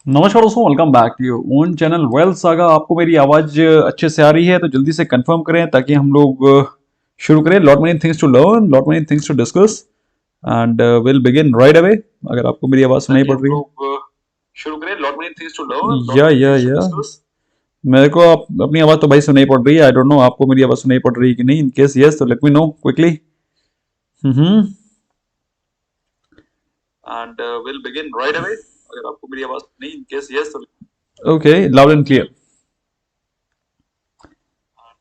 नमस्कार दोस्तों, welcome back to your own channel Wealth Saga. आपको मेरी आवाज अच्छे से आ रही है तो जल्दी से कंफर्म करें ताकि हम लोग शुरू करें। Lot many things to learn, lot many things to discuss and will begin right away. अगर आपको मेरी आवाज सुनाई पड़ रही है शुरू करें। Lot many things to learn, lot या मेनी या थिंग्स टू या डिस्कस। मेरे को अपनी आवाज तो भाई सुनाई पड़ रही है। आई डोंट नो आपको मेरी आवाज सुनाई पड़ रही है कि नहीं। इन केस यस तो let me know quickly. Hmm and will begin right away. अगर आपको मेरी आवाज नहीं, इन केस यस तो okay, loud and clear.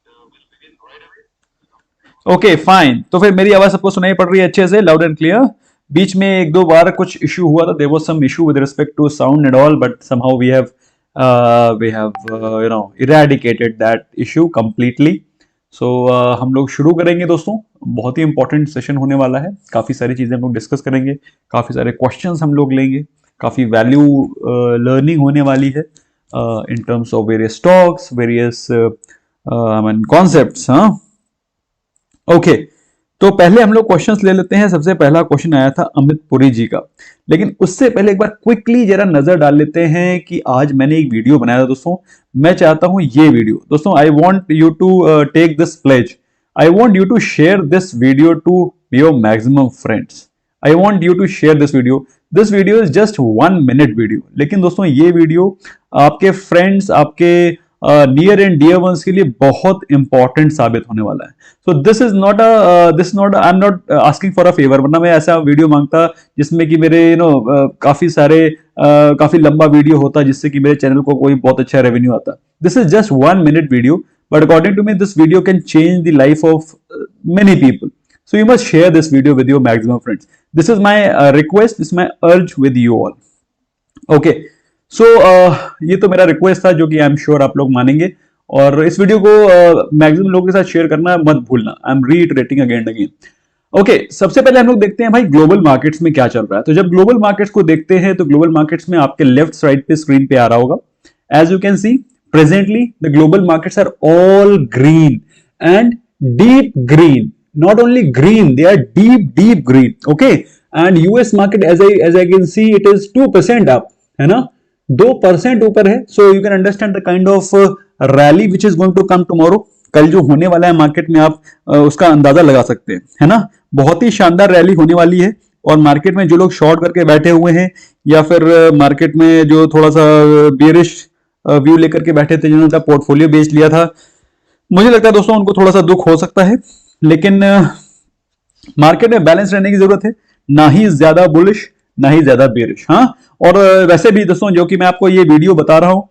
Will begin right away. Okay fine, तो फिर मेरी आवाज सबको सुनाई पड़ रही है अच्छे से, लाउड एंड क्लियर। बीच में एक दो बार कुछ इशू हुआ था, there was some issue with respect to sound and all, but somehow we have eradicated that issue completely. So हम लोग शुरू करेंगे दोस्तों। बहुत ही इंपॉर्टेंट सेशन होने वाला है। काफी सारी चीजें हम लोग डिस्कस करेंगे, काफी सारे क्वेश्चंस हम लोग लेंगे, काफी वैल्यू लर्निंग होने वाली है in terms of various talks, various I mean concepts. हाँ, ओके। तो पहले हम लोग क्वेश्चंस ले लेते हैं। सबसे पहला क्वेश्चन आया था अमित पुरी जी का, लेकिन उससे पहले एक बार क्विकली जरा नजर डाल लेते हैं कि आज मैंने एक वीडियो बनाया था दोस्तों। मैं चाहता हूं ये वीडियो दोस्तों, I want you to take this pledge, I want you to share this video to your maximum friends. I want you to share this video is just 1 minute video, लेकिन दोस्तों ये वीडियो आपके friends, आपके near and dear ones के लिए बहुत important साबित होने वाला है। So this not I am not asking for a favour, वरना मैं ऐसा वीडियो मांगता जिसमें कि मेरे काफी सारे काफी लंबा वीडियो होता जिससे कि मेरे चैनल को कोई बहुत अच्छा रेवेन्यू आता। This is just 1 minute video, but according to me this video can change the life of many people. So you must share this video with your maximum friends. This is my request, this is my urge with you all. Okay, so ये तो मेरा request था जो कि I am sure आप लोग मानेंगे। और इस वीडियो को मैक्सिमम लोगों के साथ शेयर करना मत भूलना। I am reiterating again again. Okay, सबसे पहले हम लोग देखते हैं भाई ग्लोबल मार्केट्स में क्या चल रहा है। तो जब ग्लोबल मार्केट्स को देखते हैं तो ग्लोबल मार्केट्स में आपके लेफ्ट साइड पे स्क्रीन पे आ रहा होगा, as you can see presently the global markets are all green and deep green. Not only green, they are deep deep green. Okay, and US market as I can see it is 2% up, है ना, 2% ऊपर है। So you can understand the kind of rally which is going to come tomorrow. कल जो होने वाला है market में आप उसका अंदाजा लगा सकते हैं, है ना। बहुत ही शानदार रैली होने वाली है। और मार्केट में जो लोग शॉर्ट करके बैठे हुए हैं या फिर मार्केट में जो थोड़ा सा बेरिश व्यू लेकर के बैठे थे, जिन्होंने अपना पोर्टफोलियो बेच लिया था, मुझे लगता है दोस्तों उनको थोड़ा सा दुख हो सकता है। लेकिन मार्केट में बैलेंस रहने की जरूरत है, ना ही ज्यादा बुलिश ना ही ज्यादा बेरिश। हाँ, और वैसे भी दोस्तों जो कि मैं आपको ये वीडियो बता रहा हूं,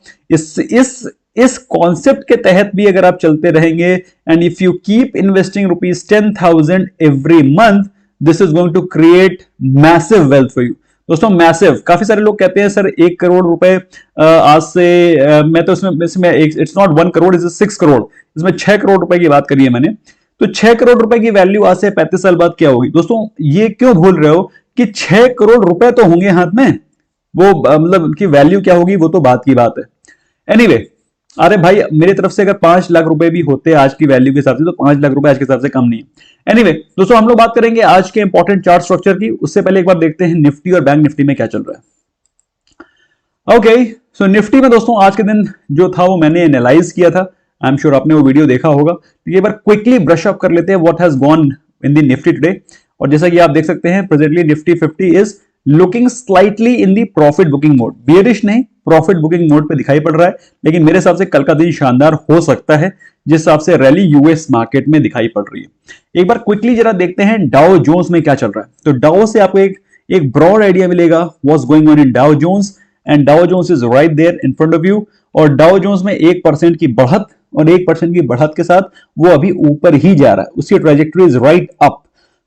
इस कॉन्सेप्ट के तहत भी अगर आप चलते रहेंगे and if you keep investing rupees 10,000 every month, this is going to create massive wealth for you दोस्तों। मैसिव, काफी सारे लोग कहते हैं सर 1 करोड़ रुपए आज से मैं तो इसमें it's not 1 crore, is 6 crore, इसमें 6 करोड़ रुपए की बात करी है मैंने। तो 6 करोड़ रुपए की वैल्यू आज से 35 साल बाद क्या होगी दोस्तों, ये क्यों भूल रहे हो कि 6 करोड़ रुपए तो होंगे हाथ में। वो मतलब उनकी वैल्यू क्या होगी वो तो बात की बात है। एनीवे anyway, अरे भाई मेरी तरफ से अगर 5 लाख रुपए भी होते आज की वैल्यू के हिसाब से तो 5 लाख रुपए आज के हिसाब से कम नहीं है। एनीवे दोस्तों, हम लोग बात करेंगे आज के इंपॉर्टेंट चार्ट स्ट्रक्चर की। उससे पहले एक बार देखते हैं निफ्टी और बैंक निफ्टी में क्या चल रहा है। ओके, सो निफ्टी में दोस्तों आज के दिन जो था वो मैंने एनालाइज किया था। आई एम श्योर आपने वो वीडियो देखा होगा। तो ये बार क्विकली ब्रश अप कर लेते हैं what has gone in the Nifty today. और जैसा कि आप देख सकते हैं presently Nifty 50 is looking slightly in the profit booking mode. Bearish नहीं, प्रॉफिट बुकिंग मोड पे दिखाई पड़ रहा है। लेकिन मेरे हिसाब से कल का दिन शानदार हो सकता है जिस हिसाब से रैली यूएस मार्केट में दिखाई पड़ रही है। एक बार क्विकली जरा देखते हैं डाउ जोन्स में क्या चल रहा है। तो डाउ से आपको एक ब्रॉड आइडिया मिलेगा what's going on in Dow Jones, and Dow Jones is right there in front of you. और डाउ जोन्स में 1% की बढ़त, और 1% की बढ़त के साथ वो अभी ऊपर ही जा रहा है, उसकी ट्रेजेक्टरी इज राइट अप।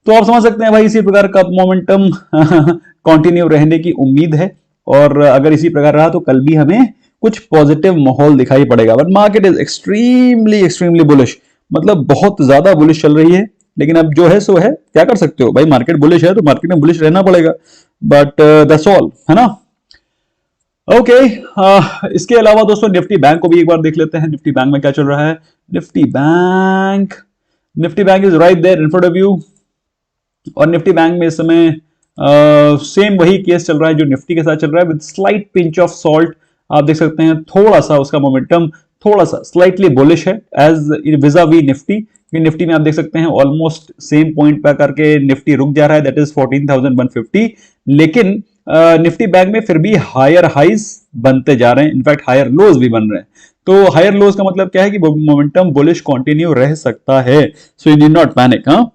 तो आप समझ सकते हैं भाई इसी प्रकार का मोमेंटम कंटिन्यू रहने की उम्मीद है। और अगर इसी प्रकार रहा तो कल भी हमें कुछ पॉजिटिव माहौल दिखाई पड़ेगा। But market is extremely extremely bullish, मतलब बहुत ज्यादा बुलिश चल रही है। लेकिन अब जो है सो है, क्या कर सकते हो भाई, मार्केट बुलिश है तो मार्केट में बुलिश रहना पड़ेगा। बट दैट्स ऑल, है ना। ओके, इसके अलावा दोस्तों निफ्टी बैंक को भी एक बार देख लेते हैं। निफ्टी बैंक में क्या चल रहा है। Nifty bank, Nifty bank is right there in front of you. और निफ्टी बैंक में इस समय सेम वही केस चल रहा है जो निफ्टी के साथ चल रहा है, with slight pinch of salt. आप देख सकते हैं थोड़ा सा उसका मोमेंटम थोड़ा सा स्लाइटली बुलिश है as vis-a-vis Nifty. Nifty में आप देख सकते हैं ऑलमोस्ट सेम पॉइंट पर करके निफ्टी रुक जा रहा है, दैट इज 14,150। लेकिन निफ्टी बैंक में फिर भी हायर हाइज बनते जा रहे हैं, इनफैक्ट हायर लोज भी बन रहे हैं। तो हायर लोज का मतलब क्या है कि मोमेंटम बुलिश कंटिन्यू रह सकता है, so you need not panic. हाँ,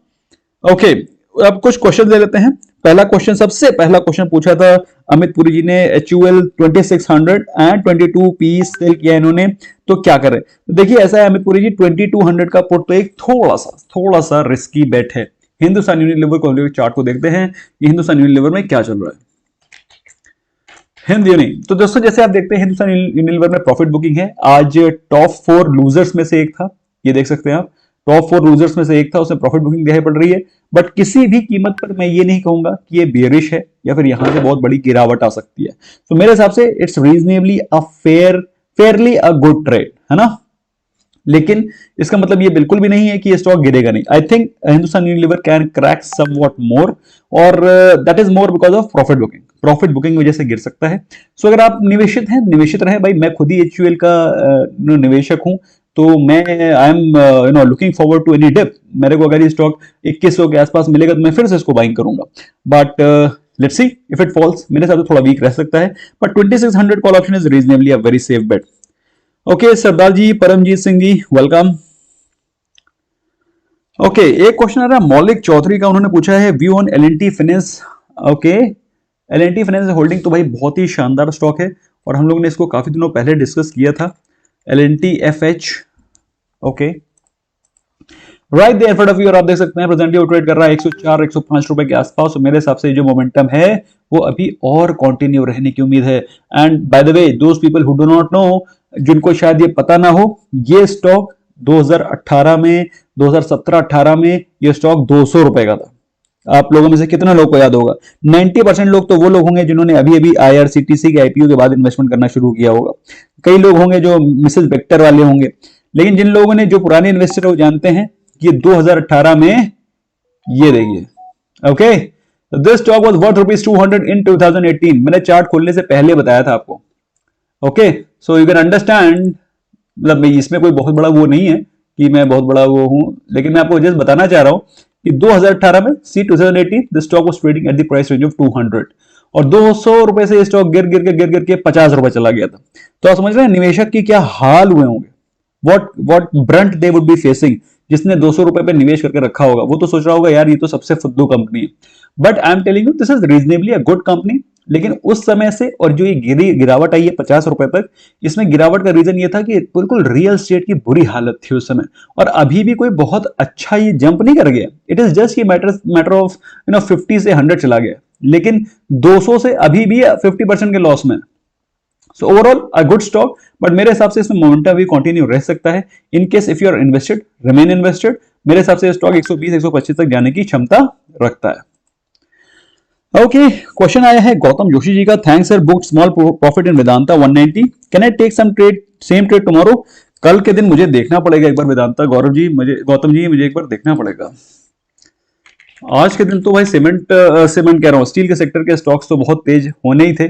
ओके, अब कुछ क्वेश्चन ले लेते हैं। पहला क्वेश्चन, सबसे पहला क्वेश्चन पूछा था अमित पुरी जी ने, HUL 2600 एंड 22 पी सेल किया इन्होंने, तो क्या करें? तो देखिए ऐसा है अमित पुरी जी, 2200 का पुट तो एक थोड़ा सा रिस्की बेट है। हिंदुस्तान यूनिलीवर को चार्ट को देखते हैं कि हिंदुस्तान यूनिलीवर में क्या चल रहा है। हिंद तो दोस्तों जैसे आप देखते हैं हिंदुस्तान यूनिलीवर में प्रॉफिट बुकिंग है। आज टॉप 4 लूजर्स में से एक था, ये देख सकते हैं आप, टॉप 4 लूजर्स में से एक था, उसमें प्रॉफिट बुकिंग दिखाई पड़ रही है। बट किसी भी कीमत पर मैं ये नहीं कहूंगा कि ये बेरिश है या फिर यहां से बहुत बड़ी गिरावट आ सकती है। तो मेरे हिसाब से it's reasonably a fairly a good trade, है ना। लेकिन इसका मतलब ये बिल्कुल भी नहीं है कि ये स्टॉक गिरेगा नहीं। I think Hindustan Unilever can crack somewhat more, और that is more because of profit booking. Profit booking वजह से गिर सकता है। सो अगर आप निवेशित हैं, निवेशित रहे भाई। मैं खुद ही HUL का निवेशक हूं, तो मैं I am looking forward to any dip. मेरे को अगर ये स्टॉक 2100 के आसपास मिलेगा तो मैं फिर से इसको बाइंग करूंगा। But let's see if it falls, मेरे साथ तो थोड़ा वीक रह सकता है। But 2600 call option is reasonably a very safe bet. Okay Sardar ji, Paramjeet Singh ji, welcome. Okay, एक क्वेश्चन आ रहा है मौलिक चौधरी का, उन्होंने पूछा है view on L&T finance. Okay, L&T finance holding तो भाई बहुत ही शानदार स्टॉक है और हम लोगों ने इसको काफी दिनों पहले डिस्कस किया था। L&T FH, okay, right there in front of you, और आप देख सकते हैं प्रेजेंटली वो ट्रेड कर रहा है 104 105 रुपए के आसपास। तो मेरे हिसाब से जो मोमेंटम है वो अभी और कंटिन्यू रहने की उम्मीद है। And by the way those people who do not know, जिनको शायद ये पता ना हो, ये स्टॉक 2018 में 2017-18 में ये स्टॉक 200 रुपए का था। आप लोगों में से कितना लोग को याद होगा? 90% लोग तो वो लोग होंगे जिन्होंने अभी अभी IRCTC के IPO के बाद इन्वेस्टमेंट करना शुरू किया होगा। कई लोग होंगे जो मिसेस बेक्टर वाले होंगे, लेकिन जिन लोगों ने, जो पुराने इन्वेस्टर है वो जानते हैं ये 2018 में, ये देखिए, okay, this stock was worth ₹200 इन 2018। मैंने चार्ट खोलने से पहले बताया था आपको। Okay, so you can understand, मतलब इसमें कोई बहुत बड़ा वो नहीं है कि मैं बहुत बड़ा वो हूं, लेकिन मैं आपको जस्ट बताना चाह रहा हूं कि 2018 में सी 2018 the stock was trading at the price range of 200, और 200 रुपए से स्टॉक गिर के 50 रुपए चला गया था। तो आप समझ रहे हैं निवेशक की क्या हाल हुए होंगे, what brunt they would be facing। जिसने 200 रुपए पे निवेश करके रखा होगा वो तो सोच रहा होगा यार ये तो सबसे फुद्दू कंपनी है। But I am telling you this is reasonably a good company. लेकिन उस समय से और जो ये गिरावट आई है 50 रुपए तक, इसमें गिरावट का रीजन ये था कि बिल्कुल रियल स्टेट की बुरी हालत थी उस समय, और अभी भी कोई बहुत अच्छा ये जंप नहीं कर गया। It is just matter of 50 से 100 चला गया, लेकिन 200 से अभी भी 50% के लॉस में। So overall a good stock, but मेरे हिसाब से इसमें मोमेंटम भी कंटिन्यू रह सकता है। In case if you are invested, remain invested. मेरे हिसाब से स्टॉक 120 125 तक जाने की क्षमता रखता है। ओके, क्वेश्चन आया है गौतम जोशी जी का, thanks sir, book small profit in Vedanta 190, can I take some trade, same trade tomorrow? कल के दिन मुझे देखना पड़ेगा एक बार वेदांता, गौतम जी मुझे एक बार देखना पड़ेगा। आज के दिन तो भाई सीमेंट कह रहा हूँ, स्टील के सेक्टर के स्टॉक्स तो बहुत तेज होने ही थे,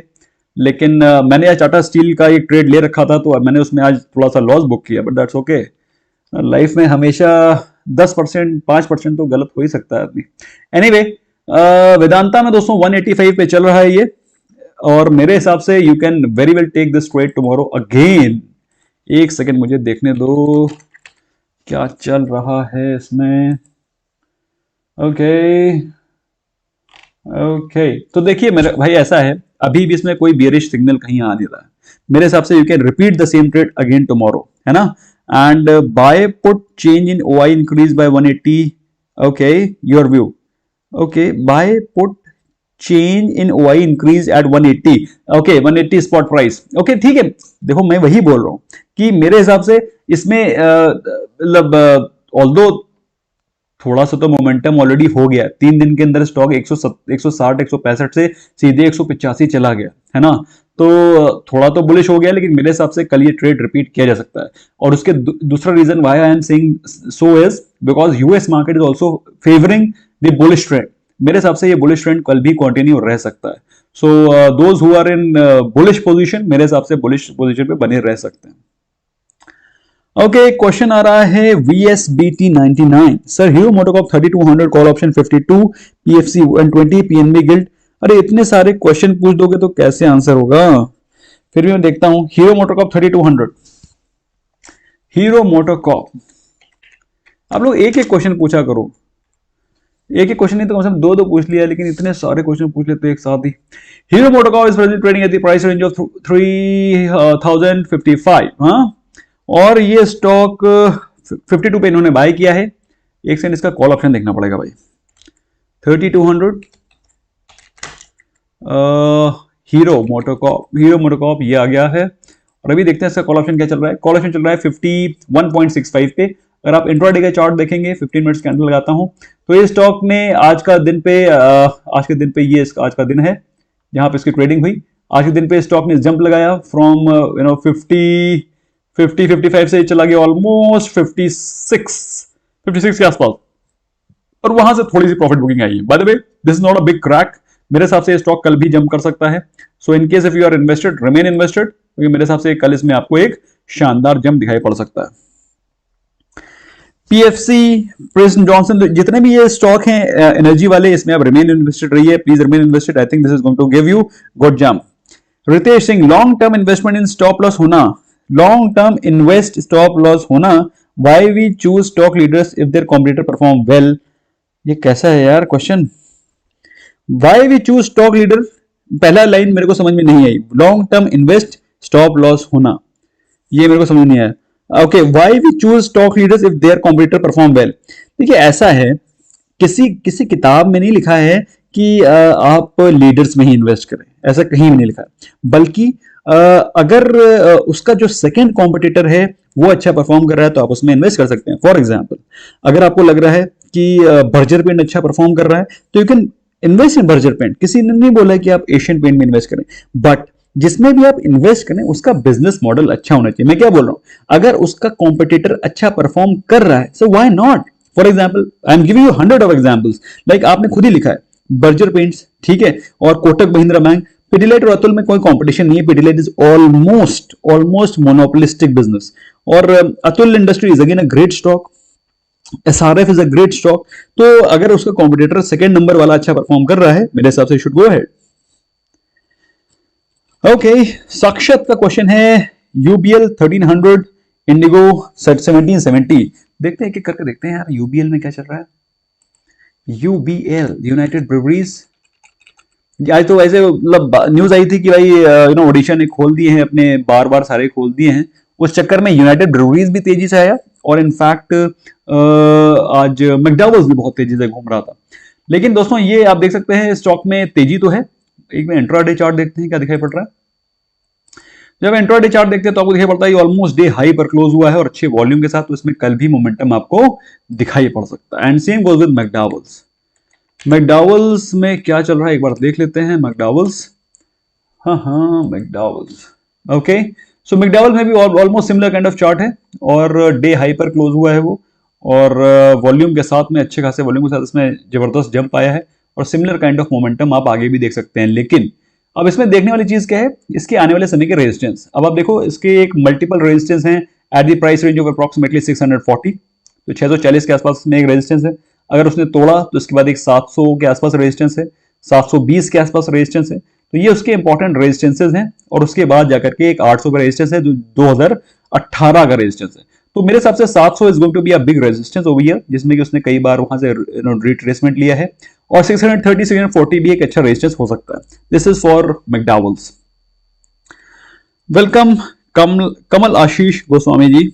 लेकिन मैंने आज टाटा स्टील का एक ट्रेड ले रखा था तो मैंने उसमें आज थोड़ा सा लॉस बुक किया, बट दैट्स ओके। लाइफ में हमेशा 10% 5% तो गलत हो ही सकता है आदमी। एनीवे, वेदांता में दोस्तों 185 पे चल रहा है ये, और मेरे हिसाब से you can very well take this trade tomorrow again. एक सेकेंड मुझे देखने दो क्या चल रहा है इसमें। ओके, तो देखिए मेरे भाई ऐसा है, अभी भी इसमें कोई बियरिश सिग्नल कहीं आ नहीं रहा है। मेरे हिसाब से you can repeat the same trade again tomorrow, है ना। And buy put change in OI increase by 180। Okay, your view. Okay, buy put change in OI increase at 180। Okay, 180 spot price. Okay, ठीक है। देखो मैं वही बोल रहा हूं कि मेरे हिसाब से इसमें मतलब ऑल्दो थोड़ा सा तो मोमेंटम ऑलरेडी हो गया। 3 दिन के अंदर स्टॉक 160 165 से सीधे 185 चला गया, है ना। तो थोड़ा तो बुलिश हो गया, लेकिन मेरे हिसाब से कल ये ट्रेड रिपीट किया जा सकता है। और उसके दूसरा reason why I am saying so is because US market is also favouring the bullish trend. मेरे हिसाब से ये बुलिश ट्रेंड कल भी कंटिन्यू रह सकता है. So those who are in bullish position मेरे हिसाब से बुलिश पोजीशन पे बने रह सकते हैं. ओके, क्वेश्चन आ रहा है VSBT 99. Sir, hero MotoCorp 3200 call option 52, PFC 120, PNB guild. अरे इतने सारे क्वेश्चन पूछ दोगे तो कैसे आंसर होगा. फिर भी मैं देखता हूं. Hero MotoCorp 3200, hero MotoCorp. आप लोग एक एक क्वेश्चन पूछा करो. एक एक क्वेश्चन नहीं तो कम से कम दो दो पूछ लिया, लेकिन इतने सारे क्वेश्चन पूछ लेते एक साथ ही. Hero MotoCorp is present trading at the price range of 3055. हाँ, और ये स्टॉक 52 पे इन्होंने बाय किया है. एक सेकंड, इसका कॉल ऑप्शन देखना पड़ेगा भाई. 3200 हीरो मोटोकॉर्प ये आ गया है. और अभी देखते हैं इसका कॉल ऑप्शन क्या चल रहा है. कॉल ऑप्शन चल रहा है 51.65 पे. अगर आप इंट्राडे का चार्ट देखेंगे, 15 मिनट्स कैंडल लगाता हूं, तो ये स्टॉक ने आज के दिन पे ये आज का दिन है जहां पे इसकी ट्रेडिंग हुई. आज के दिन पे स्टॉक ने जंप लगाया फ्रॉम 55 से चला गया ऑलमोस्ट 56 के आसपास, और वहां से थोड़ी सी प्रॉफिट बुकिंग आई है. By the way, this is not a big crack. मेरे हिसाब से स्टॉक कल भी जंप कर सकता है. So in case if you are invested, remain invested, क्योंकि मेरे हिसाब से कल इसमें आपको एक शानदार जंप दिखाई पड़ सकता है. PFC, प्रिंसन जॉनसन, जितने भी ये स्टॉक हैं एनर्जी वाले, इसमें आप रिमेन इन्वेस्टेड रहिए. Please remain invested. I think this is going to give you good jump. Ritesh Singh, long term investment in stop loss होना. Long term invest stop loss होना. Why we choose stock leaders if their competitor perform well. ये कैसा है यार question. Why we choose stock leader, पहला line मेरे को समझ में नहीं आई. Long term invest stop loss होना, ये मेरे को समझ नहीं आया. Okay, why we choose stock leaders if their competitor perform well. देखिए, ऐसा है, किसी किताब में नहीं लिखा है कि आप लीडर्स में ही इन्वेस्ट करें, ऐसा कहीं भी नहीं लिखा है. बल्कि अगर उसका जो सेकंड कॉम्पिटिटर है वो अच्छा परफॉर्म कर रहा है तो आप उसमें इन्वेस्ट कर सकते हैं. फॉर एग्जांपल, अगर आपको लग रहा है कि बर्जर पेंट अच्छा परफॉर्म कर रहा है तो you can invest in Berger paint. किसी ने नहीं बोला कि आप एशियन पेंट में इन्वेस्ट करें, बट जिसमें भी आप इन्वेस्ट करें उसका बिजनेस मॉडल अच्छा होना चाहिए. मैं क्या बोल रहा हूं, अगर उसका कॉम्पिटिटर अच्छा परफॉर्म कर रहा है, so why not. For example, I am giving you 100 of examples. Like आपने खुद ही लिखा है बर्जर पेंट्स, ठीक है, और कोटक महिंद्रा बैंक. पिडिलाइट और अतुल में कोई कंपटीशन नहीं है. Pidilite is almost monopolistic business, और Atul industry is again a great stock. SRF is a great stock. तो अगर उसका कॉम्पिटिटर सेकंड नंबर वाला अच्छा परफॉर्म कर रहा है, मेरे हिसाब से शुड गो अहेड. ओके, साक्षात का क्वेश्चन है UBL 1300, इंडिगो 1770. देखते हैं, एक करके देखते हैं यार UBL में क्या चल रहा है. UBL, United Breweries. आज तो वैसे मतलब न्यूज आई थी कि भाई ओडिशा ने खोल दिए हैं अपने, बार सारे खोल दिए हैं. उस चक्कर में यूनाइटेड ब्रूवरीज भी तेजी से आया, और इनफैक्ट आज मैकडॉवेल्स भी बहुत तेजी से घूम रहा था. लेकिन दोस्तों, ये आप देख सकते हैं स्टॉक में तेजी तो है. एक में इंट्राडे चार्ट देखते हैं क्या दिखाई पड़ रहा है. जब इंट्राडे चार्ट देखते हैं तो आपको दिखाई पड़ता है ऑलमोस्ट डे हाई पर क्लोज हुआ है और अच्छे वॉल्यूम के साथ, तो इसमें कल भी मोमेंटम आपको दिखाई पड़ सकता है. And same goes with McDowell's. McDowell's में क्या चल रहा है एक बार देख लेते हैं. मैकडॉवेल्स, हाँ मैकडॉवेल्स. ओके, सो मैकडॉवेल में भी almost similar kind of chart है, और डे हाई पर क्लोज हुआ है वो, और वॉल्यूम के साथ में, अच्छे खासे वॉल्यूम के साथ इसमें जबरदस्त जंप आया है, और सिमिलर काइंड ऑफ मोमेंटम आप आगे भी देख सकते हैं. लेकिन अब इसमें देखने वाली चीज क्या है, इसके आने वाले समय के रेजिस्टेंस. अब आप देखो, इसके एक मल्टीपल रेजिस्टेंस हैं eight the price range of approximately 640. तो 640 के आसपास में एक रेजिस्टेंस है. अगर उसने तोड़ा तो इसके बाद एक 700 के आसपास रेजिस्टेंस है, 720 के आसपास रेजिस्टेंस है. तो ये उसके इंपॉर्टेंट रेजिस्टेंसेज हैं, और उसके बाद जाकर के एक 800 का रेजिस्टेंस है जो 2018 का रेजिस्टेंस है. तो मेरे हिसाब से 700 is going to be a big resistance over here, जिसमें कि उसने कई बार वहां से रिट्रेसमेंट लिया है, और 630 640 भी एक अच्छा रेजिस्टेंस हो सकता है. This is for McDowell's. Welcome Kamal Ashish Goswami ji.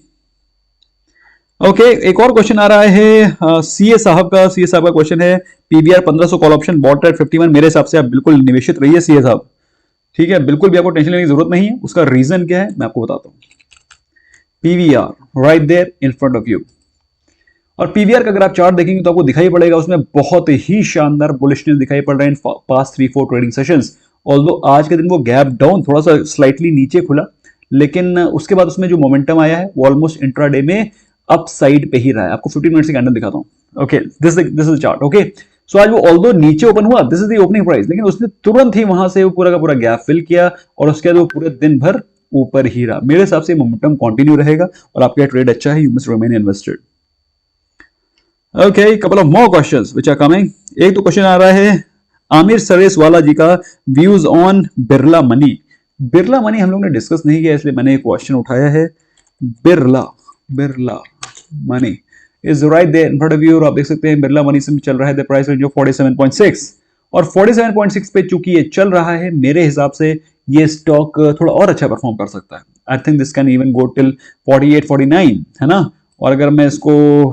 Okay, एक और क्वेश्चन आ रहा है सीए साहब का. सीए साहब का क्वेश्चन है PVR 1500 call option bought at 51. मेरे हिसाब से आप बिल्कुल निवेशित रहिए सीए साहब, ठीक है, बिल्कुल भी आपको टेंशन लेने की जरूरत नहीं है. उसका रीजन क्या है मैं आपको बताता हूं. PVR right there in front of you, और PVR का अगर आप चार्ट देखेंगे तो आपको दिखाई पड़ेगा उसमें बहुत ही शानदार बुलिशनेस दिखाई पड़ रहा है in past 3-4 trading sessions. Although आज के दिन वो गैप डाउन थोड़ा सा स्लाइटली नीचे खुला, लेकिन उसके बाद उसमें जो मोमेंटम आया है वो ऑलमोस्ट इंट्राडे में अप साइड पे ही रहा है. आपको 15 मिनट से कैंडल दिखाता हूं. Okay, this is chart. Okay, so आज वो ऑल्दो नीचे ओपन हुआ, this is the opening price, लेकिन उसने तुरंत ही वहां से वो पूरा का पूरा गैप फिल किया और उसके बाद वो पूरे दिन भर ऊपर ही रहा। मेरे हिसाब से मोमेंटम कंटिन्यू रहेगा और आपका ट्रेड अच्छा है, you must remain invested. Okay, couple of more questions which are coming. एक तो क्वेश्चन आ रहा है आमिर सरेस वाला जी का, views on Birla money. Birla money हम लोग ने डिस्कस नहीं किया, इसलिए मैंने एक क्वेश्चन उठाया है। Birla Birla money is right there in front of you, और आप देख सकते हैं बिरला मनी से चल रहा है द प्राइस रेंज ऑफ 47.6, और 47.6 पे चूंकि ये चल रहा है, मेरे हिसाब से ये स्टॉक थोड़ा और अच्छा परफॉर्म कर सकता है। आई think this can even go till 48-49, है ना। और अगर मैं इसको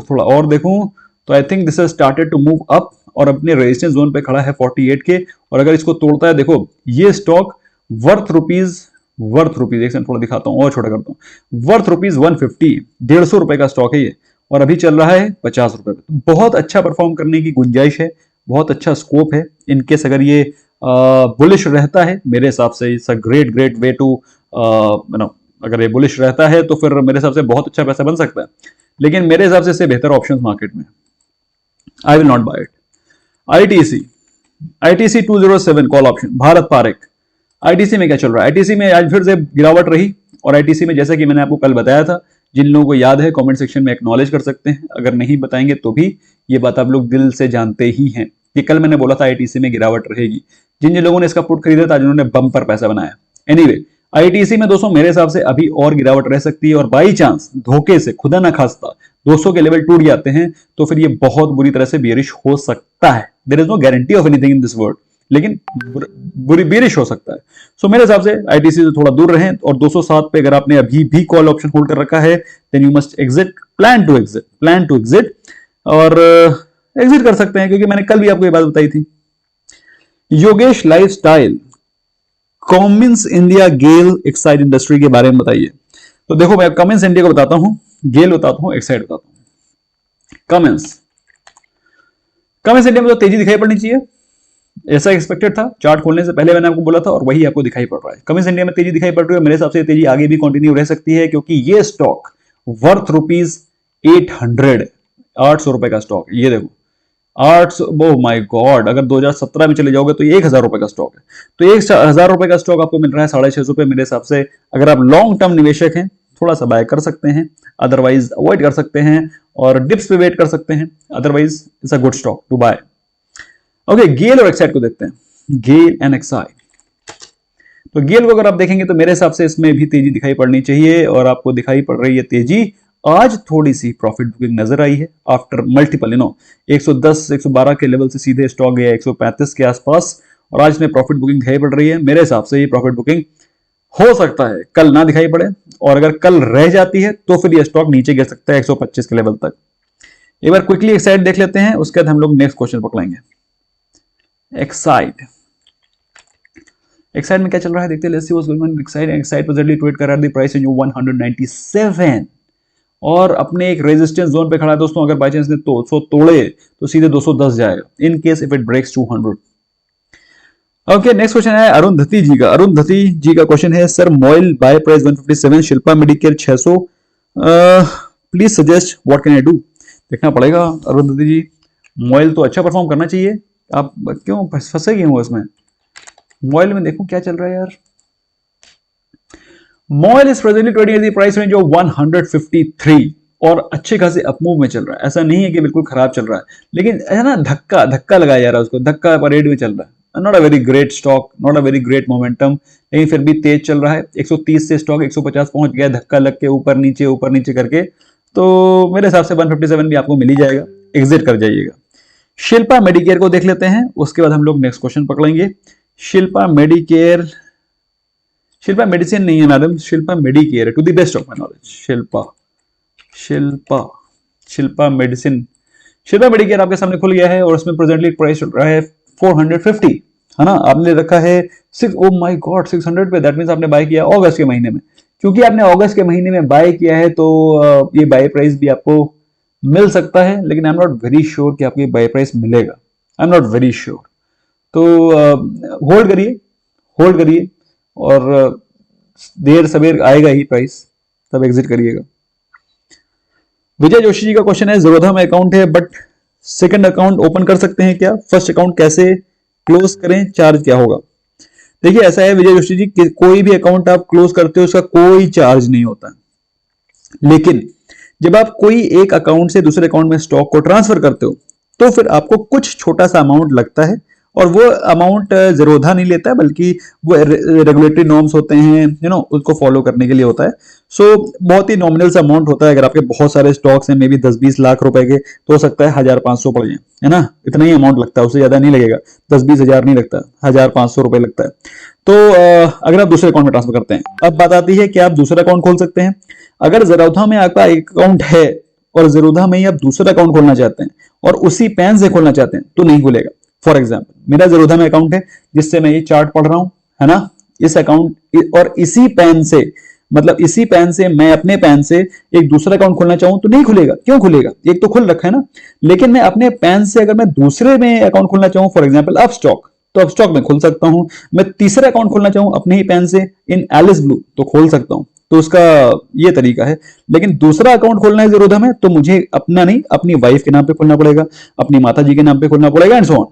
थोड़ा और देखूं तो I think this has started to move up और अपने रेजिस्टेंस जोन पे खड़ा है 48 के, और अगर इसको तोड़ता है, देखो ये स्टॉक वर्थ रुपीज एक सेकंड थोड़ा दिखाता हूं और छोटा करता हूं, वर्थ रुपीज 150, 150 रुपए का स्टॉक है ये, और अभी चल रहा है 50 रुपए पे। बहुत अच्छा परफॉर्म करने की गुंजाइश है, बहुत अच्छा स्कोप है इनकेस अगर ये बुलिश रहता है। मेरे हिसाब से it's a great way to अगर ये बुलिश रहता है तो फिर मेरे हिसाब से बहुत अच्छा पैसा बन सकता है, लेकिन मेरे हिसाब से इससे बेहतर ऑप्शंस मार्केट में, I will not buy it. ITC 207 call option, Bharat Parekh. ITC में क्या चल रहा है? आईटीसी में आज फिर से गिरावट रही, और आईटीसी में जैसा कि मैंने आपको कल बताया था, जिन लोगों को याद है कमेंट सेक्शन में एक्नॉलेज कर सकते हैं, अगर नहीं बताएंगे तो भी ये बात आप लोग दिल से जानते ही हैं कि कल मैंने बोला था आईटीसी में गिरावट रहेगी। जिन जिन लोगों ने इसका पुट खरीदा था, जिन्होंने बम पर पैसा बनाया। एनीवे, आईटीसी में दोस्तों मेरे हिसाब से अभी और गिरावट रह सकती है, और बाई चांस धोखे से, खुदा ना खास्ता 200 के लेवल टूट जाते हैं तो फिर ये बहुत बुरी तरह से बेरिश हो सकता है। There is no guarantee of anything in this world, लेकिन बुरी बेरिश हो सकता है। सो मेरे हिसाब से आईटीसी से थोड़ा दूर रहें, और 207 पे अगर आपने अभी भी कॉल ऑप्शन होल्ड कर रखा है, then you must exit, plan to exit, और एग्जिट कर सकते हैं, क्योंकि मैंने कल भी आपको ये बात बताई थी। योगेश लाइफस्टाइल, कमिंस इंडिया, गेल, एक्साइड इंडस्ट्री के बारे में बताइए। तो देखो मैं कमिंस इंडिया को बताता हूं, गेल बताता हूं, एक्साइड बताता हूं। कमिंस इंडिया में तो तेजी दिखाई पड़नी चाहिए, ऐसा एक्सपेक्टेड था, चार्ट खोलने से पहले मैंने आपको बोला था, और वही आपको दिखाई पड़ रहा है। कमिंस इंडिया में तेजी दिखाई पड़ रही है, मेरे हिसाब से तेजी आगे भी कंटिन्यू रह सकती है, क्योंकि ये स्टॉक वर्थ रुपीज 800, 800 रुपए का स्टॉक, ये देखो 800, ओ माय गॉड, अगर 2017 में चले जाओगे तो ये 1000 रुपए का स्टॉक है। तो 1000 रुपए का स्टॉक आपको मिल रहा है 650 रुपए। मेरे हिसाब से अगर आप लॉन्ग टर्म निवेशक हैं, थोड़ा सा बाय कर सकते हैं, अदरवाइज अवॉइड कर सकते हैं, और डिप्स पे वेट कर सकते हैं, otherwise it's a good stock to buy. Okay, GAIL और एक्साइड को देखते हैं, गेल एंड एक्साइड। तो गेल को अगर आप देखेंगे तो मेरे हिसाब से इसमें भी तेजी दिखाई पड़नी चाहिए, और आपको दिखाई पड़ रही है तेजी। आज थोड़ी सी प्रॉफिट बुकिंग नजर आई है आफ्टर मल्टीपल 110 112 के लेवल से सीधे स्टॉक गया 135 के आसपास, और आज में प्रॉफिट बुकिंग दिखाई पड़ रही है। मेरे हिसाब से ये प्रॉफिट बुकिंग हो सकता है कल ना दिखाई पड़े, और अगर कल रह जाती है तो फिर ये स्टॉक नीचे गिर सकता है 125 के लेवल तक। एक बार क्विकली एक्साइड देख लेते हैं, उसके बाद हम लोग नेक्स्ट क्वेश्चन पकड़ेंगे। एक्साइड में क्या चल रहा है देखते हैं। Let's see what's going on Exide. Exide presently trade कर रहा है द प्राइस रेंज 197, और अपने एक रेजिस्टेंस जोन पे खड़ा है दोस्तों। अगर बाय चांस ने 200 तोड़े तो सीधे 210 जाएगा, in case if it breaks 200। Okay, next question है अरुंधति जी का। अरुंधति जी का क्वेश्चन है, sir MOIL buy price 157, Shilpa Medicare 600, please suggest what can I do. देखना पड़ेगा अरुंधति जी, मोइल तो अच्छा परफॉर्म करना चाहिए, आप क्यों फंसे गए हो इसमें। मोइल में देखो क्या चल रहा है यार। MOIL is presently trading at the price range of 153, और अच्छे खासे अपमूव में चल रहा है। ऐसा नहीं है कि बिल्कुल खराब चल रहा है, लेकिन है ना, धक्का लगाया जा रहा है उसको, धक्का परेड में चल रहा है। Not a very great stock, not a very great momentum, लेकिन फिर भी तेज चल रहा है। 130 से स्टॉक 150 पहुंच गया, धक्का लग के ऊपर नीचे करके। तो मेरे हिसाब से 157 भी आपको मिल ही जाएगा, एग्जिट कर जाइएगा। शिल्पा मेडिकेयर को देख लेते हैं, उसके बाद हम लोग नेक्स्ट क्वेश्चन पकड़ेंगे। शिल्पा मेडिकेयर, शिल्पा मेडिसिन नहीं है madam, Shilpa Medicare to the best of my knowledge. Shilpa medicine, Shilpa Medicare आपके सामने खुल गया है, और उसमें प्रेजेंटली प्राइस चल रहा है 450, है ना। आपने रखा है 6, ओ माय गॉड 600 पे, दैट मींस आपने बाय किया अगस्त के महीने में। क्योंकि आपने अगस्त के महीने में बाय किया है तो ये बाय प्राइस भी आपको मिल सकता है, लेकिन I am not very sure कि आपको ये बाय प्राइस मिलेगा, I am not very sure. तो होल्ड करिए, और देर सवेर आएगा ही प्राइस, तब एग्जिट करिएगा। विजय जोशी जी का क्वेश्चन है, ज़रोधा में अकाउंट है बट सेकंड अकाउंट ओपन कर सकते हैं क्या? फर्स्ट अकाउंट कैसे क्लोज करें? चार्ज क्या होगा? देखिए ऐसा है विजय जोशी जी कि कोई भी अकाउंट आप क्लोज करते हो उसका कोई चार्ज नहीं होता, लेकिन जब आप कोई एक अकाउंट से दूसरे अकाउंट में स्टॉक को ट्रांसफर करते हो तो फिर आपको कुछ छोटा सा अमाउंट लगता है, और वो अमाउंट ज़रोधा नहीं लेता है, बल्कि वो रेगुलेटरी नॉर्म्स होते हैं उसको फॉलो करने के लिए होता है। सो बहुत ही नॉमिनल सा अमाउंट होता है। अगर आपके बहुत सारे स्टॉक्स हैं, मे बी 10-20 लाख रुपए के, तो हो सकता है 1500 पड़ जाए, है ना, इतना ही अमाउंट लगता है, उससे ज्यादा नहीं लगेगा। 10-20 हजार नहीं लगता, 1500 रुपए लगता है। तो अगर आप दूसरे अकाउंट में ट्रांसफर करते हैं, अब बात आती है कि आप दूसरा अकाउंट खोल सकते हैं। अगर ज़रोधा में आपका एक अकाउंट है और ज़रोधा में ही आप दूसरा अकाउंट खोलना चाहते हैं और उसी पैन से खोलना चाहते हैं तो नहीं खुलेगा। फॉर एग्जाम्पल मेरा ज़रोधा में अकाउंट है जिससे मैं ये चार्ट पढ़ रहा हूं, है ना, इस अकाउंट और इसी पैन से, मतलब इसी पैन से मैं अपने पैन से एक दूसरा अकाउंट खोलना चाहूं तो नहीं खुलेगा। क्यों खुलेगा? एक तो खुल रखा है ना। लेकिन मैं अपने पैन से अगर मैं दूसरे में अकाउंट खोलना चाहूं, फॉर एग्जाम्पल अपस्टॉक, तो अपस्टॉक में खोल सकता हूं। मैं तीसरा अकाउंट खोलना चाहूं अपने ही पैन से इन एलिस ब्लू तो खोल सकता हूं। तो उसका ये तरीका है। लेकिन दूसरा अकाउंट खोलना है ज़रोधा में तो मुझे अपना नहीं, अपनी वाइफ के नाम पे खोलना पड़ेगा, अपनी माता जी के नाम पे खोलना पड़ेगा, एंड सो ऑन।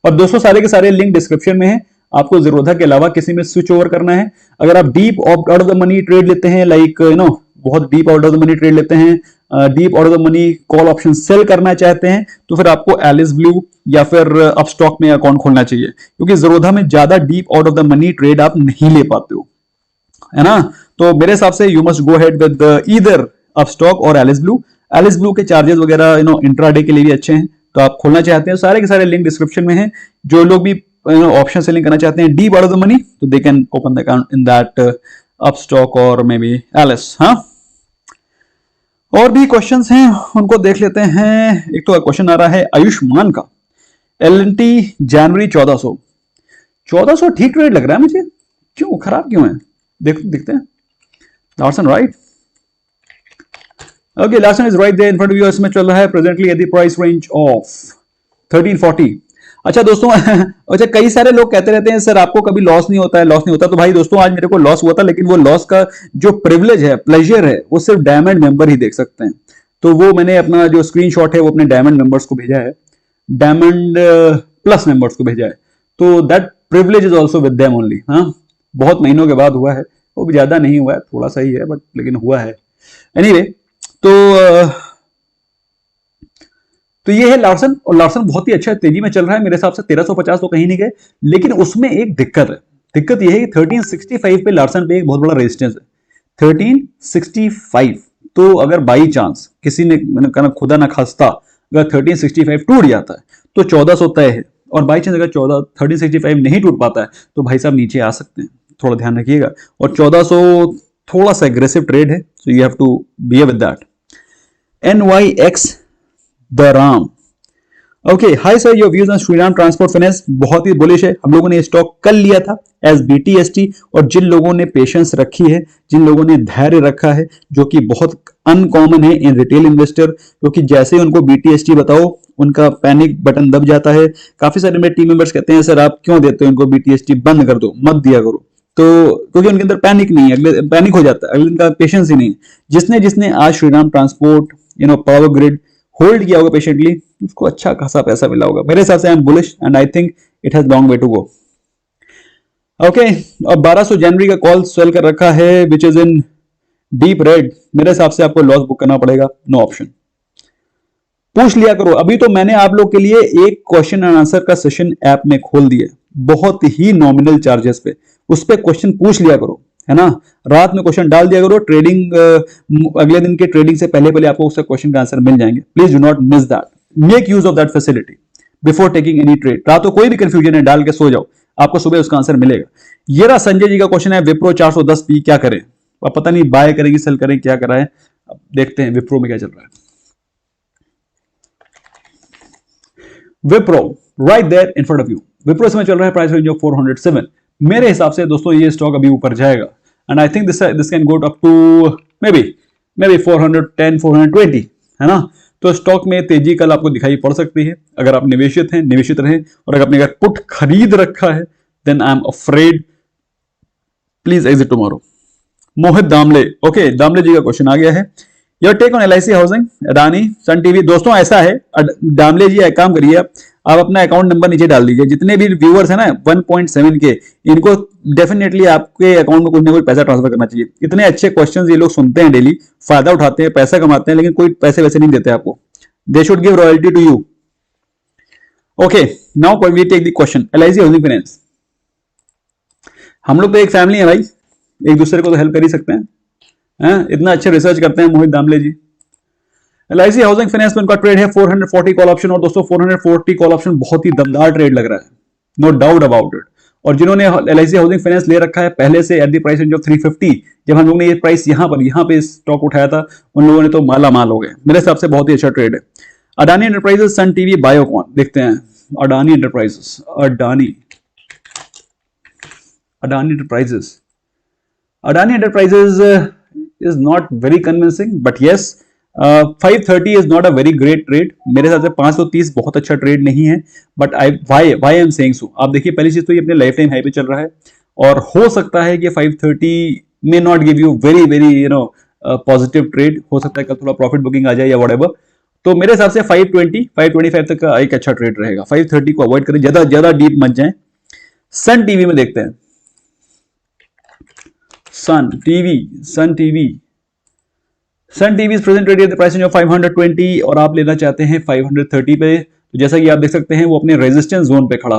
और दोस्तों सारे के सारे लिंक डिस्क्रिप्शन में है। आपको ज़रोधा के अलावा किसी में स्विच ओवर करना है, अगर आप deep out of the money trade लेते हैं, लाइक बहुत deep out of the money trade लेते हैं, deep out of the money call option sell करना चाहते हैं, तो फिर आपको एलिस ब्लू या फिर अपस्टॉक में अकाउंट खोलना चाहिए, क्योंकि ज़रोधा में ज्यादा deep out of the money trade आप नहीं ले पाते हो, है ना। तो मेरे हिसाब से you must go head with either Upstox और एलिस ब्लू। एलिस ब्लू के चार्जेस वगैरह इंट्राडे के लिए भी अच्छे हैं, तो आप खोलना चाहते हैं सारे के सारे लिंक डिस्क्रिप्शन में है। जो लोग भी ऑप्शन सेलिंग करना चाहते हैं deep out of the money, तो they can open the account in that Upstox or may be Alice. हाँ, और भी क्वेश्चंस हैं, उनको देख लेते हैं। एक तो क्वेश्चन आ रहा है आयुष्मान का, एल&टी जनवरी 1400 ठीक रेट लग रहा है मुझे, क्यों खराब क्यों है? देखते हैं। Larsen right, okay, Larsen is right there in front of you. इसमें चल रहा है presently at the price range of 1340। अच्छा दोस्तों अच्छा, कई सारे लोग कहते रहते हैं सर आपको कभी लॉस नहीं होता है, लॉस नहीं होता। तो भाई दोस्तों आज मेरे को लॉस हुआ था, लेकिन वो लॉस का जो प्रिविलेज है, प्लेजर है, वो सिर्फ डायमंड मेंबर ही देख सकते हैं। तो वो मैंने अपना जो स्क्रीनशॉट है वो अपने डायमंड मेंबर्स को भेजा है, डायमंड प्लस मेंबर्स को भेजा है। तो that privilege is also with them only. हाँ, बहुत महीनों के बाद हुआ है, वो भी ज्यादा नहीं हुआ है, थोड़ा सा ही है, बट लेकिन हुआ है। एनीवे, तो ये है लार्सन, और लार्सन बहुत ही अच्छा तेजी में चल रहा है। मेरे हिसाब से 1350 तो कहीं नहीं गए, लेकिन उसमें एक दिक्कत है। दिक्कत ये है कि 1365 पे लार्सन पे एक बहुत बड़ा रेजिस्टेंस है, 1365। तो अगर बाई चांस किसी ने खुदा ना खास्ता अगर 1365 टूट जाता है तो 1400 तय है, और बाई चांस अगर 1365 नहीं टूट पाता है तो भाई साहब नीचे आ सकते हैं, थोड़ा ध्यान रखिएगा। और 1400 थोड़ा सा एग्रेसिव ट्रेड है, so you have to be with that. NYX the Ram, okay, hi sir, your views on Shriram transport finance बहुत ही बुलिश है। हम लोगों ने स्टॉक कल लिया था एज BTST, और जिन लोगों ने पेशेंस रखी है, जिन लोगों ने धैर्य रखा है, जो कि बहुत अनकॉमन है इन रिटेल इन्वेस्टर, क्योंकि जैसे ही उनको BTST बताओ उनका पैनिक बटन दब जाता है। काफी सारे मेरे टीम मेंबर्स कहते हैं सर आप क्यों देते हो इनको BTST, बंद कर दो, मत दिया करो। तो क्योंकि उनके अंदर पैनिक नहीं है, अगले पैनिक हो जाता है, अगले दिन का पेशेंस ही नहीं। जिसने आज Shriram transport power grid hold किया होगा पेशेंटली, उसको अच्छा खासा पैसा मिला होगा। मेरे हिसाब से I am bullish and I think it has long way to go. Okay, और 1200 जनवरी का कॉल सेल कर रखा है which is in deep red. मेरे हिसाब से आपको लॉस बुक करना पड़ेगा, नो ऑप्शन। पूछ लिया करो, अभी तो मैंने आप लोग के लिए एक क्वेश्चन एंड आंसर का सेशन ऐप में खोल दिया, बहुत ही नॉमिनल चार्जेस पे, उस पर क्वेश्चन पूछ लिया करो, है ना। रात में क्वेश्चन डाल दिया करो, ट्रेडिंग अगले दिन के ट्रेडिंग से पहले आपको उसका क्वेश्चन का आंसर मिल जाएंगे। Please do not miss that, make use of that facility before taking any trade. रात को कोई भी कंफ्यूजन है डाल के सो जाओ, आपको सुबह उसका आंसर मिलेगा। ये रहा संजय जी का क्वेश्चन है, विप्रो 410p क्या करें? अब पता नहीं बाय करेंगे सेल करें क्या कर रहा है, अब देखते हैं विप्रो में क्या चल रहा है। Wipro right there in front of you, Wipro इसमें चल रहा है प्राइस रेंज ऑफ 407। मेरे हिसाब से दोस्तों ये स्टॉक अभी ऊपर जाएगा, and I think this can go up to maybe 410 420, है ना। तो स्टॉक में तेजी कल आपको दिखाई पड़ सकती है। अगर आप निवेशित हैं, निवेशित रहें, और अगर आपने अगर पुट खरीद रखा है then I am afraid, please exit tomorrow. Mohit Damle, okay, Damle ji का क्वेश्चन आ गया है, your take on LIC housing, Adani, Sun TV. दोस्तों ऐसा है, दामले जी एक काम करिए, आप अपना अकाउंट नंबर नीचे डाल दीजिए। जितने भी व्यूअर्स हैं ना 1.7 के, इनको डेफिनेटली आपके अकाउंट में कुछ ना कुछ पैसा ट्रांसफर करना चाहिए। इतने अच्छे क्वेश्चंस ये लोग सुनते हैं डेली, फायदा उठाते हैं, पैसा कमाते हैं, लेकिन कोई पैसे वैसे नहीं देते आपको। They should give royalty to you. Okay, now we take the question LIC housing finance. हम लोग तो एक फैमिली है भाई, एक दूसरे को तो हेल्प कर ही सकते हैं। इतना अच्छा रिसर्च करते हैं मोहित दामले जी। LIC हाउसिंग फाइनेंस में उनका ट्रेड है 440 कॉल ऑप्शन। और दोस्तों 440 कॉल ऑप्शन बहुत ही दमदार ट्रेड लग रहा है, नो डाउट अबाउट इट। और जिन्होंने LIC हाउसिंग फाइनेंस ले रखा है पहले से eight the price range of 350, जब हम लोग ने ये प्राइस यहाँ पे स्टॉक उठाया था, उन लोगों ने तो माला माल हो गए। मेरे हिसाब से बहुत ही अच्छा ट्रेड है। Adani enterprises, Sun TV, Biocon. देखते हैं Adani enterprises, Adani Enterprises is not very convincing, but yes, 530 is not a very great trade. मेरे हिसाब से 530 बहुत अच्छा ट्रेड नहीं है, but why I am saying so? आप देखिए, पहली चीज तो ये अपने लाइफ टाइम हाई पे चल रहा है, और हो सकता है कि 530 may not give you very positive trade. हो सकता है कल थोड़ा प्रॉफिट बुकिंग आ जाए या whatever। तो मेरे हिसाब से 520 525 तक का एक अच्छा ट्रेड रहेगा। 530 को अवॉइड करें, ज्यादा डीप मत जाएं। सन टीवी में देखते हैं, Sun TV is present at the price range of 520 और आप लेना चाहते हैं 530 पे। तो जैसा कि आप देख सकते हैं वो अपने रेजिस्टेंस जोन पे खड़ा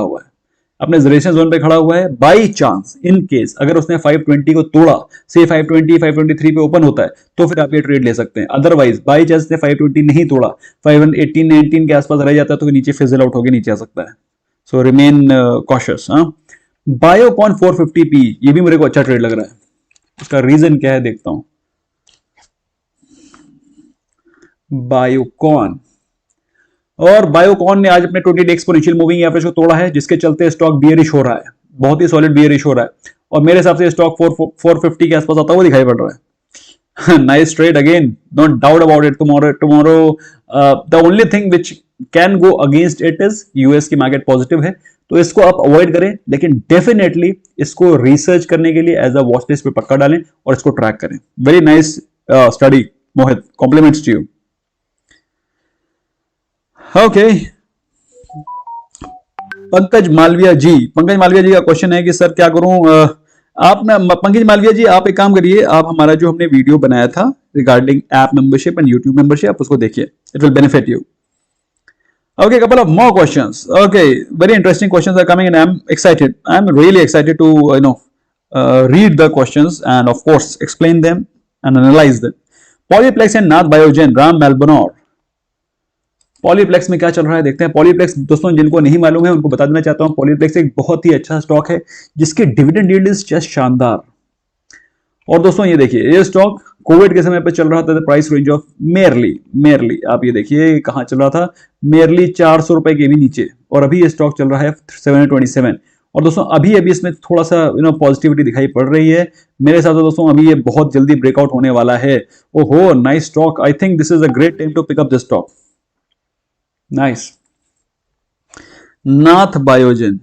हुआ है, बाई चांस इन केस अगर उसने 520 को तोड़ा, से 520 523 पे ओपन होता है, तो फिर आप ये ट्रेड ले सकते हैं। अदरवाइज बाई चांस ने 520 नहीं तोड़ा, 518 19 के आसपास रह जाता है, तो नीचे फिजल आउट होकर नीचे आ सकता है। सो रिमेन कॉशियस। बायोकॉन 450p, ये भी मेरे को अच्छा ट्रेड लग रहा है। उसका रीजन क्या है देखता हूं। बायोकॉन ने आज अपने 20 डे एक्सपोनेंशियल मूविंग एवरेज को तोड़ा है, जिसके चलते स्टॉक बियरिश हो रहा है, बहुत ही सॉलिड बियरिश हो रहा है। और मेरे हिसाब से स्टॉक 450 के आसपास आता हुआ दिखाई पड़ रहा है। Nice trade again, no doubt about it. Tomorrow the only thing which can go against it is US की मार्केट पॉजिटिव है, तो इसको आप अवॉइड करें, लेकिन डेफिनेटली इसको रिसर्च करने के लिए एज अ वॉच लिस्ट पे पक्का डालें और इसको ट्रैक करें। Very nice study Mohit, compliments to you. Okay, Pankaj Malviya ji का क्वेश्चन है कि सर क्या करूं। आप ना पंकज मालविया जी, आप एक काम करिए, आप हमारा जो हमने वीडियो बनाया था regarding app membership and YouTube membership, आप उसको देखिए, it will benefit you. Okay, couple of more questions. Okay, very interesting questions are coming, and I'm excited. I'm really excited to read the questions and of course explain them and analyze them. Polyplex and Nath Biogen, Ram Malbanor. Polyplex में क्या चल रहा है देखते हैं। पॉलीप्लेक्स दोस्तों जिनको नहीं मालूम है उनको बता देना चाहता हूं, पॉलीप्लेक्स एक बहुत ही अच्छा स्टॉक है जिसके डिविडेंड यील्ड इज जस्ट शानदार। और दोस्तों ये देखिए, ये स्टॉक कोविड के समय पे चल रहा था, प्राइस रेंज ऑफ मेयरली आप ये देखिए कहां चल रहा था, मेयरली 400 रुपए के भी नीचे, और अभी ये स्टॉक चल रहा है 727। और दोस्तों अभी इसमें थोड़ा सा पॉजिटिविटी दिखाई पड़ रही है। मेरे हिसाब से दोस्तों अभी ये बहुत जल्दी ब्रेकआउट होने वाला है। ओहो, nice stock. I think this is a great time to pick up this stock. Nice. Nath Biogen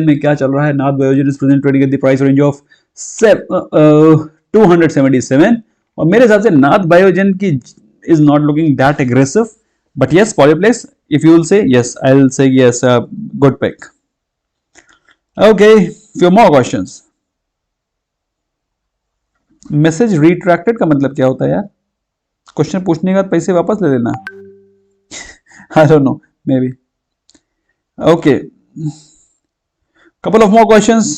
में क्या चल रहा है। Nath Biogen is present trading at the price range of 277, और मेरे हिसाब से नाथ बायोजेन की is not looking that aggressive, but yes Polyplex, if you will say yes, I will say yes, good pick. Okay, few more questions. Message retracted का मतलब क्या होता है यार? क्वेश्चन पूछने के बाद पैसे वापस ले लेना? I don't know, may be. Okay, couple of more questions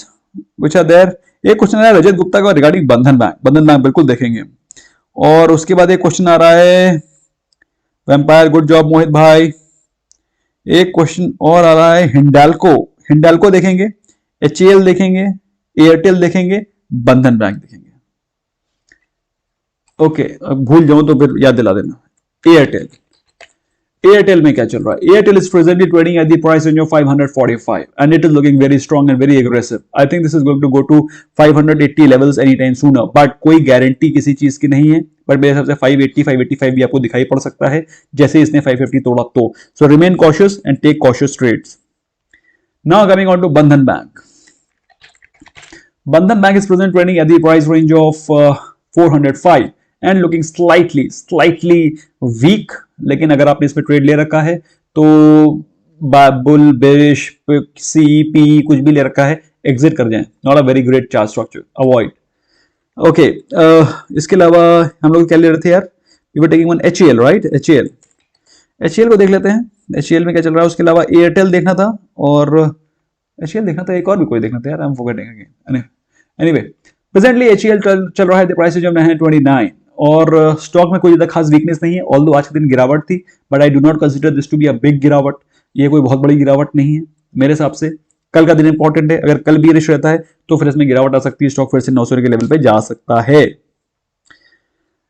which are there. एक क्वेश्चन है रजत गुप्ता का रिगार्डिंग बंधन बैंक बिल्कुल देखेंगे। और उसके बाद एक क्वेश्चन आ रहा है वैम्पायर, गुड जॉब मोहित भाई। एक क्वेश्चन और आ रहा है हिंडाल्को देखेंगे, HAL देखेंगे, एयरटेल देखेंगे, बंधन बैंक देखेंगे। ओके, भूल जाऊं तो फिर याद दिला देना। एयरटेल में क्या चल रहा है? Airtel is presently trading at the price range of 545 and it is looking very strong and very aggressive. I think this is going to go to 580 levels any time sooner, but कोई guarantee किसी चीज की नहीं है। But मेरे हिसाब से 580 585 भी आपको दिखाई पड़ सकता है जैसे इसने 550 तोड़ा तो। So remain cautious and take cautious trades. Now coming on to Bandhan Bank. Bandhan Bank is present trading at the price range of 405 and looking slightly weak. लेकिन अगर आपने इसमें ट्रेड ले रखा है तो बुल बेरिश सी पी कुछ भी ले रखा है, एग्जिट कर जाएं। Not a very great chart structure, avoid. Okay, इसके अलावा हम लोग क्या ले रहे थे यार, we were taking one HAL, right? HAL को देख लेते हैं, HAL में क्या चल रहा है। उसके अलावा एयरटेल देखना था और HAL देखना था, एक और भी कोई देखना था यार, I am forgetting again. Anyway, presently HAL चल रहा है, द प्राइस ऑफ 929 और स्टॉक में कोई ज्यादा खास वीकनेस नहीं है। ऑल्दो आज के दिन गिरावट थी, but I do not consider this to be a big गिरावट। ये कोई बहुत बड़ी गिरावट नहीं है मेरे हिसाब से। कल का दिन इंपॉर्टेंट है, अगर कल भी रहता है तो फिर इसमें गिरावट आ सकती है, स्टॉक फिर से 900 के लेवल पे जा सकता है।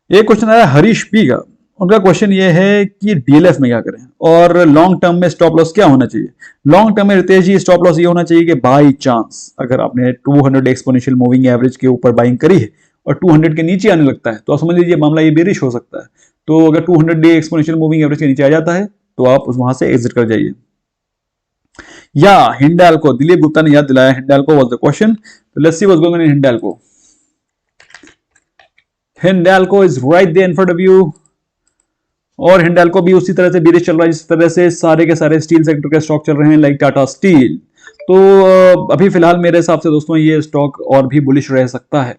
एक क्वेश्चन आया हरीश पी का, उनका क्वेश्चन ये है कि DLF में क्या करें और लॉन्ग टर्म में स्टॉप लॉस क्या होना चाहिए। लॉन्ग टर्म में रितेश जी स्टॉप लॉस ये होना चाहिए कि बाई चांस अगर आपने 200 एक्सपोनेंशियल मूविंग एवरेज के ऊपर बाइंग करी है और 200 के नीचे आने लगता है तो आप समझ लीजिए मामला ये बेरिश हो सकता है। तो अगर 200 डे एक्सपोनेंशियल मूविंग एवरेज के नीचे आ जाता है तो आप वहां से एग्जिट कर जाइए। या हिंडाल्को, दिलीप गुप्ता ने याद दिलाया, हिंडाल्को वाज द क्वेश्चन। तो let's see what's going on in Hindalco. Hindalco is right there in front of you और हिंडाल्को भी उसी तरह से बेरिश चल रहा है जिस तरह से सारे के सारे स्टील सेक्टर के स्टॉक चल रहे हैं, लाइक टाटा स्टील। तो अभी फिलहाल मेरे हिसाब से दोस्तों ये स्टॉक और भी बुलिश रह सकता है।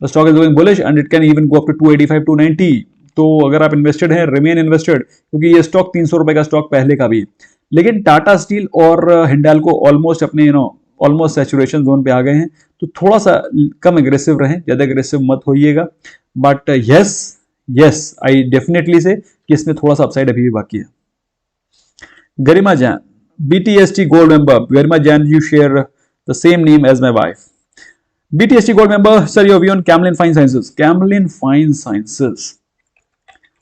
The stock is going bullish and it can even go up to 285 290। तो अगर आप इन्वेस्टेड हैं, रिमेन इन्वेस्टेड, क्योंकि ये स्टॉक 300 रुपए का स्टॉक पहले का भी। लेकिन टाटा स्टील और हिंडाल्को ऑलमोस्ट अपने ऑलमोस्ट सैचुरेशन जोन पे आ गए हैं, तो थोड़ा सा कम एग्रेसिव रहें, ज्यादा एग्रेसिव मत होइएगा। बट यस आई डेफिनेटली से कि इसमें थोड़ा सा अपसाइड अभी भी बाकी है। Garima Jain, BTST gold member. Garima Jain, you share the same name as my wife. BTST gold member, sir your view on Camlin Fine Sciences. Camlin Fine Sciences,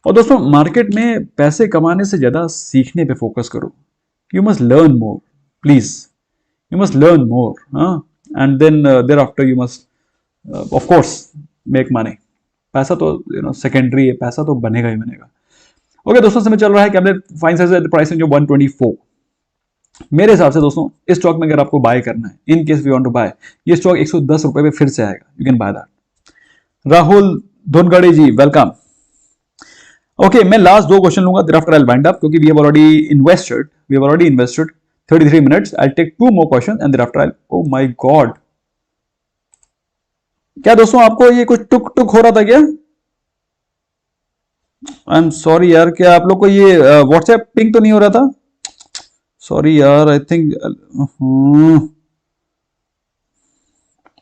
और दोस्तों मार्केट में पैसे कमाने से ज्यादा सीखने पे फोकस करो। You must learn more, please, you must learn more, and then thereafter you must of course make money. पैसा तो सेकेंडरी है, पैसा तो बनेगा ही बनेगा। ओके दोस्तों, समय चल रहा है Camlin Fine sciences price range 124। मेरे हिसाब से दोस्तों इस स्टॉक में अगर आपको बाय करना है, in case we want to buy, ये स्टॉक 110 रुपए पे फिर से आएगा, you can buy that. Rahul Dhungade ji, welcome. Okay, मैं लास्ट 2 क्वेश्चन लूंगा, there after I will wind up, क्योंकि we have already invested 33 minutes. I take 2 more question and there after I, oh my god, क्या दोस्तों आपको ये कुछ टुक टुक हो रहा था क्या? आई एम सॉरी यार, क्या आप लोग को ये व्हाट्सएप पिंग तो नहीं हो रहा था? सॉरी यार, आई थिंक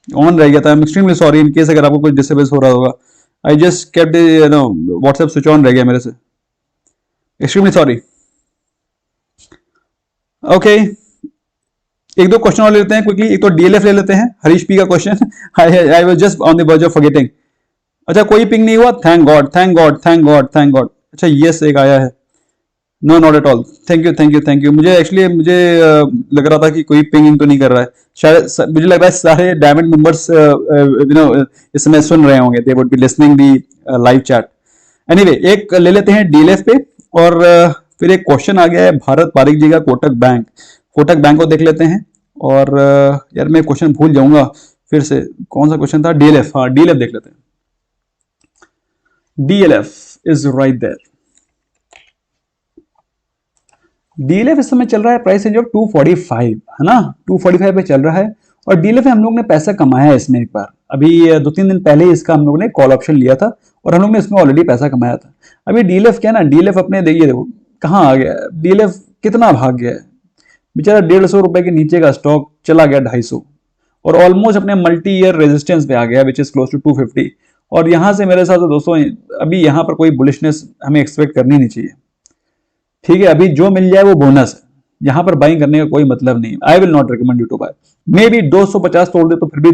ऑन रह गया था। I am extremely sorry in case अगर आपको कुछ डिस्टर्बेंस हो रहा होगा। I just kept WhatsApp switch on रह गया मेरे से, एक्सट्रीमली सॉरी। ओके, 1-2 क्वेश्चन और ले लेते हैं क्विकली। एक तो DLF ले लेते हैं, हरीश पी का क्वेश्चन। I was just on the verge of forgetting. अच्छा, कोई पिंग नहीं हुआ, thank God thank God thank God thank God. अच्छा यस एक आया है, no not at all, thank you thank you thank you. मुझे लग रहा था कि कोई पिंग तो नहीं कर रहा है, शायद मुझे लग रहा है सारे डायमंड मेंबर्स इस समय सुन रहे होंगे, they would be listening the live chat. Anyway, एक ले लेते हैं DLF पे और फिर एक क्वेश्चन आ गया है भारत पारिक जी का, कोटक बैंक को देख लेते हैं। और यार मैं क्वेश्चन भूल जाऊंगा फिर से, कौन सा क्वेश्चन था? DLF, हाँ DLF देख लेते हैं। DLF is right there. DLF इस समय चल रहा है प्राइस रेंज ऑफ 245, है ना, 245 पे चल रहा है। और DLF में हम लोग ने पैसा कमाया है इसमें एक बार, अभी 2-3 दिन पहले इसका हम लोग ने कॉल ऑप्शन लिया था और हम लोग ने इसमें ऑलरेडी पैसा कमाया था। अभी DLF क्या ना, DLF अपने देखो कहाँ आ गया, DLF कितना भाग गया है बेचारा, 150 रुपए के नीचे का स्टॉक चला गया 250 और ऑलमोस्ट अपने मल्टी ईयर रेजिस्टेंस पे आ गया विच इज क्लोज टू 250। और यहां से मेरे हिसाब से दोस्तों अभी यहां पर कोई बुलिशनेस हमें एक्सपेक्ट करनी नहीं चाहिए, ठीक है। अभी जो मिल जाए वो बोनस है, यहां पर बाइंग करने का कोई मतलब नहीं। I will not recommend you to buy. Maybe 250 तोड़ दे तो फिर भी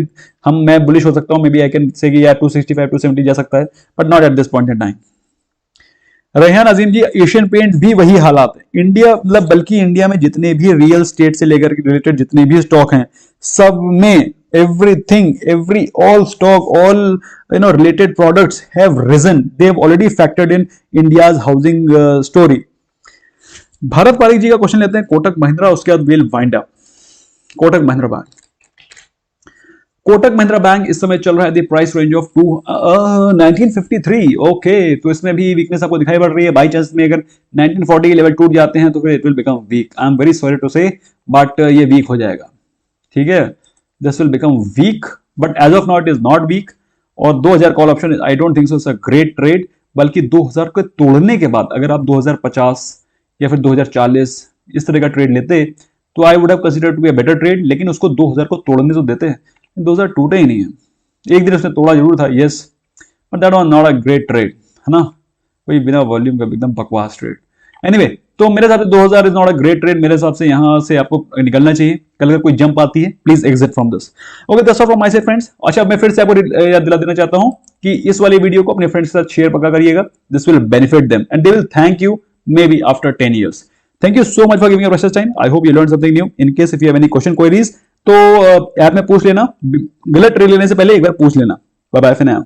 मैं बुलिश हो सकता हूं, may B I can say कि यार 265 270 जा सकता है, but not at this point in time. Rehan Azeem ji, Asian paints भी वही हालात है इंडिया, मतलब बल्कि इंडिया में जितने भी रियल स्टेट से लेकर रिलेटेड जितने भी स्टॉक हैं, सब में all stock, all related products have risen. They have already factored in India's housing story. Bharat Pareek जी का क्वेश्चन लेते हैं कोटक महिंद्रा, उसके बाद will wind up. Kotak Mahindra bank, Kotak Mahindra bank इस समय चल रहा है the price range of 1953। Okay, तो इसमें भी वीकनेस आपको दिखाई पड़ रही है। बाई चांस में अगर 1940 के लेवल टूट जाते हैं तो फिर it will become weak. I am very sorry to say, but ये वीक हो जाएगा, ठीक है। This will become weak, but as of now it is not weak. और 2000 call option I don't think so it's a great trade, बल्कि 2000 को तोड़ने के बाद अगर आप 2050 या फिर 2040 इस तरह का ट्रेड लेते तो I would have considered to be a better trade, लेकिन उसको 2000 को तोड़ने तो देते। 2000 टूटे ही नहीं है। एक दिन उसने तोड़ा जरूर था, yes, but that was not a great trade, है ना। कोई बिना वॉल्यूम का एकदम बकवास ट्रेड। एनीवे, तो मेरे हिसाब से 2000 is not a great trade. मेरे हिसाब से यहां से आपको निकलना चाहिए। कल अगर कोई जंप आती है, please exit from this. Okay, that's all from my side friends. अच्छा, मैं फिर से आपको याद दिला देना चाहता हूं कि इस वाली वीडियो को अपने फ्रेंड्स के साथ शेयर पक्का करिएगा। This will benefit them and they will thank you may be after 10 years। Thank you so much for giving your precious time. I hope you learned something new. In case if you have any question queries, तो app में पूछ लेना। गलत trade लेने से पहले एक बार पूछ लेना। Bye bye for now.